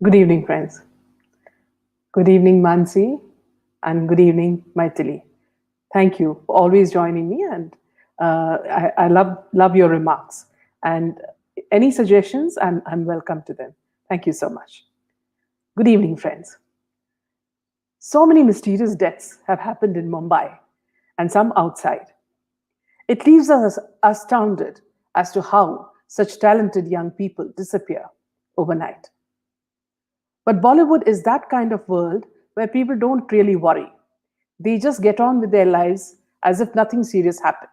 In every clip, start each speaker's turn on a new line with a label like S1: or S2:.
S1: Good evening, friends. Good evening, Mansi, and good evening, Maithili. Thank you for always joining me, and I love your remarks. And any suggestions, I'm welcome to them. Thank you so much. Good evening, friends. So many mysterious deaths have happened in Mumbai, and some outside. It leaves us astounded as to how such talented young people disappear overnight. But Bollywood is that kind of world where people don't really worry. They just get on with their lives as if nothing serious happened.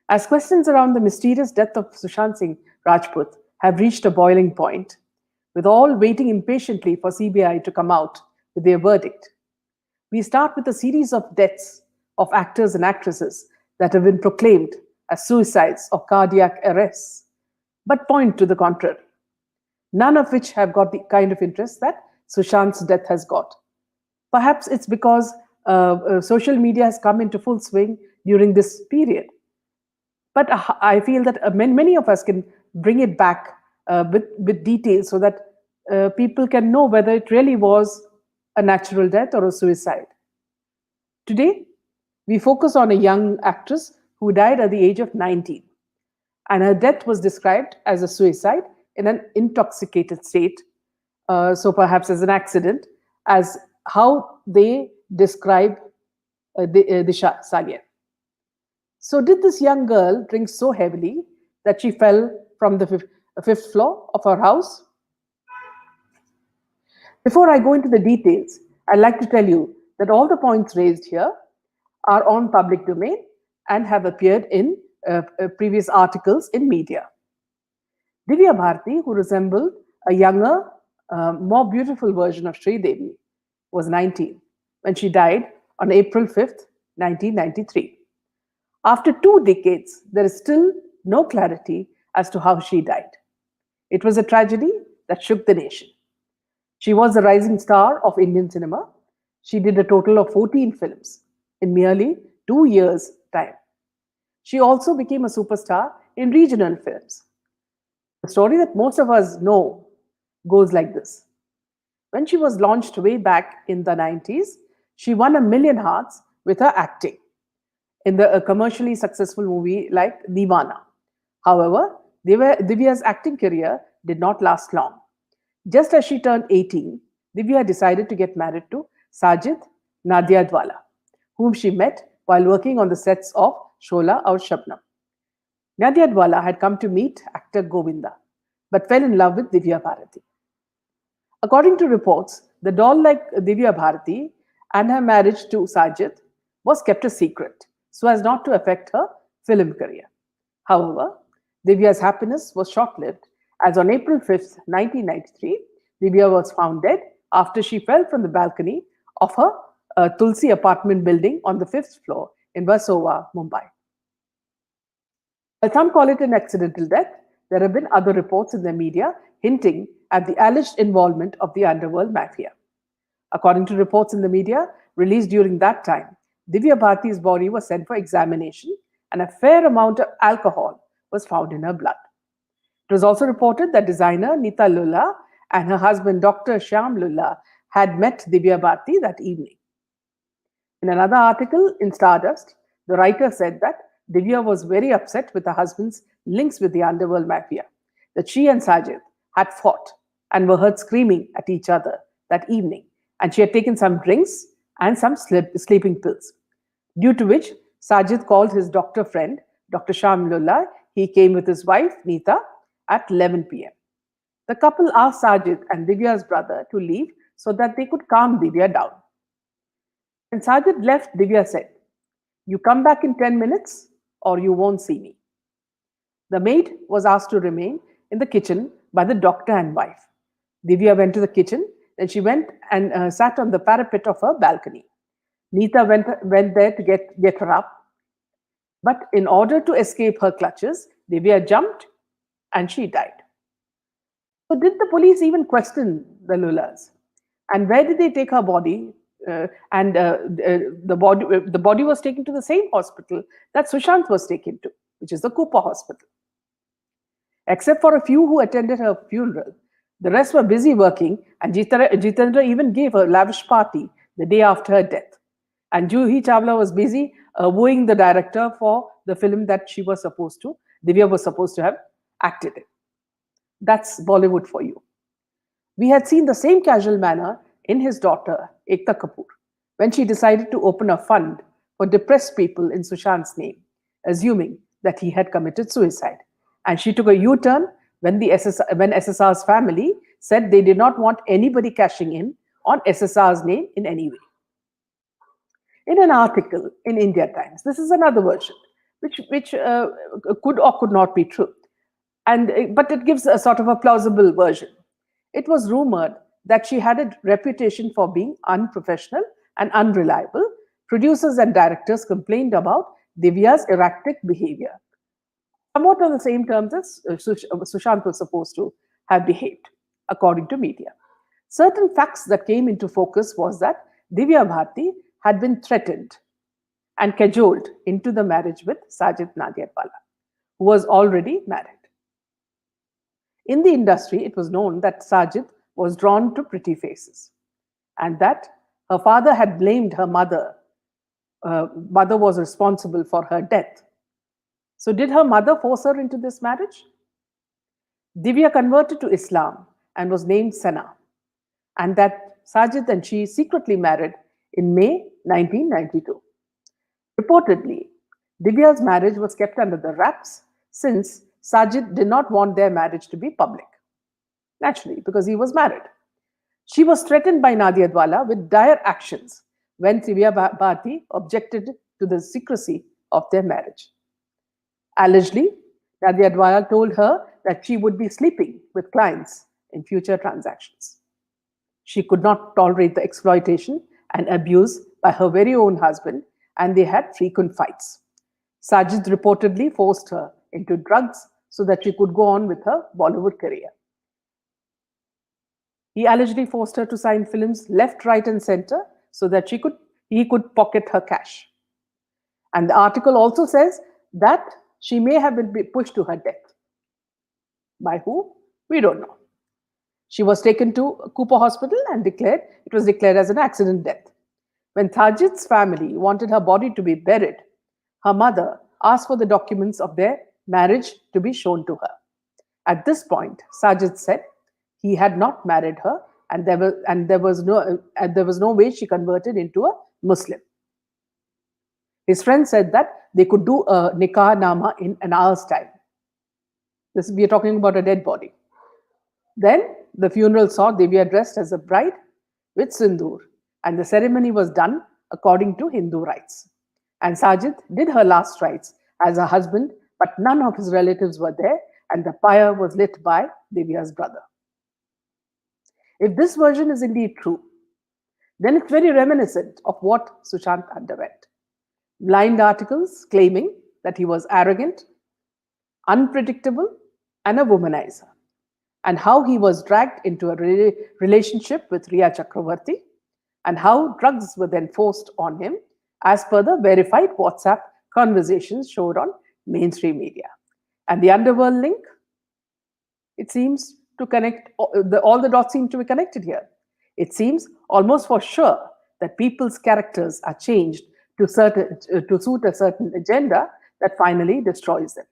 S1: As questions around the mysterious death of Sushant Singh Rajput have reached a boiling point, with all waiting impatiently for CBI to come out with their verdict, we start with a series of deaths of actors and actresses that have been proclaimed as suicides or cardiac arrests, but point to the contrary, none of which have got the kind of interest that Sushant's death has got. Perhaps it's because social media has come into full swing during this period. But I feel that many of us can bring it back with details so that people can know whether it really was a natural death or a suicide. Today, we focus on a young actress who died at the age of 19, and her death was described as a suicide in an intoxicated state, so perhaps as an accident, as how they describe Disha Salian. So, did this young girl drink so heavily that she fell from the fifth floor of her house? Before I go into the details, I'd like to tell you that all the points raised here are on public domain and have appeared in previous articles in media. Divya Bharti, who resembled a younger, more beautiful version of Sri Devi, was 19 when she died on April 5th, 1993. After 2 decades, there is still no clarity as to how she died. It was a tragedy that shook the nation. She was the rising star of Indian cinema. She did a total of 14 films in merely 2 years' time. She also became a superstar in regional films. The story that most of us know goes like this. When she was launched way back in the 90s, she won a million hearts with her acting in the commercially successful movie like Divana. However, Divya's acting career did not last long. Just as she turned 18, Divya decided to get married to Sajid Nadiadwala, whom she met while working on the sets of Shola or Shabnam. Nadiadwala had come to meet actor Govinda, but fell in love with Divya Bharati. According to reports, the doll like Divya Bharati and her marriage to Sajid was kept a secret so as not to affect her film career. However, Divya's happiness was short lived as on April 5th, 1993, Divya was found dead after she fell from the balcony of her Tulsi apartment building on the fifth floor in Versova, Mumbai. While some call it an accidental death, there have been other reports in the media hinting at the alleged involvement of the underworld mafia. According to reports in the media released during that time, Divya Bharti's body was sent for examination and a fair amount of alcohol was found in her blood. It was also reported that designer Nita Lulla and her husband Dr. Shyam Lulla had met Divya Bharti that evening. In another article in Stardust, the writer said that Divya was very upset with her husband's links with the underworld mafia, that she and Sajid had fought and were heard screaming at each other that evening, and she had taken some drinks and some sleeping pills, due to which Sajid called his doctor friend, Dr. Shyam Lulla. He came with his wife, Nita, at 11 p.m. The couple asked Sajid and Divya's brother to leave so that they could calm Divya down. When Sajid left, Divya said, "You come back in 10 minutes or you won't see me." The maid was asked to remain in the kitchen by the doctor and wife. Divya went to the kitchen, then she went and sat on the parapet of her balcony. Nita went there to get her up, but in order to escape her clutches, Divya jumped and she died. So, did the police even question the Lullas? And where did they take her body? The body was taken to the same hospital that Sushant was taken to, which is the Cooper Hospital. Except for a few who attended her funeral, The rest were busy working, and Jitendra even gave a lavish party the day after her death. And Juhi Chawla was busy wooing the director for the film that Divya was supposed to have acted in. That's Bollywood for you. We had seen the same casual manner in his daughter, Ekta Kapoor, when she decided to open a fund for depressed people in Sushant's name, assuming that he had committed suicide. And she took a U turn when, when SSR's family said they did not want anybody cashing in on SSR's name in any way. In an article in India Times, this is another version, which could or could not be true, but it gives a sort of a plausible version. It was rumored that she had a reputation for being unprofessional and unreliable. Producers and directors complained about Divya's erratic behavior, somewhat on the same terms as Sushant was supposed to have behaved, according to media. Certain facts that came into focus was that Divya Bharti had been threatened and cajoled into the marriage with Sajid Nadiadwala, who was already married. In the industry, it was known that Sajid was drawn to pretty faces and that her father had blamed her mother. Mother was responsible for her death. So, did her mother force her into this marriage? Divya converted to Islam and was named Sana, and that Sajid and she secretly married in May 1992. Reportedly, Divya's marriage was kept under the wraps since Sajid did not want their marriage to be public. Naturally, because he was married. She was threatened by Nadiadwala with dire actions when Divya Bharti objected to the secrecy of their marriage. Allegedly, Nadiadwala told her that she would be sleeping with clients in future transactions. She could not tolerate the exploitation and abuse by her very own husband, and they had frequent fights. Sajid reportedly forced her into drugs so that she could go on with her Bollywood career. He allegedly forced her to sign films left, right, and center so that he could pocket her cash. And the article also says that she may have been pushed to her death. By who? We don't know. She was taken to Cooper Hospital and it was declared as an accident death. When Sajid's family wanted her body to be buried, her mother asked for the documents of their marriage to be shown to her. At this point, Sajid said he had not married her, and there was no way she converted into a Muslim. His friend said that they could do a nikah nama in an hour's time. We are talking about a dead body. Then the funeral saw Divya dressed as a bride with sindoor, and the ceremony was done according to Hindu rites. And Sajid did her last rites as a husband, but none of his relatives were there, and the pyre was lit by Divya's brother. If this version is indeed true, then it's very reminiscent of what Sushant underwent. Blind articles claiming that he was arrogant, unpredictable, and a womanizer, and how he was dragged into a relationship with Riya Chakravarti, and how drugs were then forced on him as per the verified WhatsApp conversations showed on mainstream media. And the underworld link, it seems to connect, all the dots seem to be connected here. It seems almost for sure that people's characters are changed to suit a certain agenda that finally destroys them.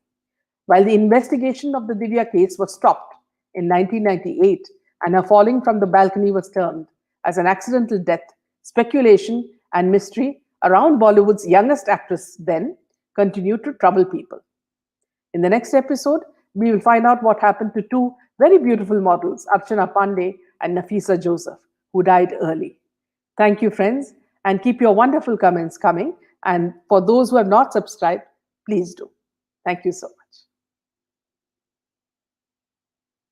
S1: While the investigation of the Divya case was stopped in 1998 and her falling from the balcony was termed as an accidental death, speculation and mystery around Bollywood's youngest actress then continued to trouble people. In the next episode, we will find out what happened to two very beautiful models, Archana Pandey and Nafisa Joseph, who died early. Thank you, friends, and keep your wonderful comments coming. And for those who have not subscribed, please do. Thank you so much.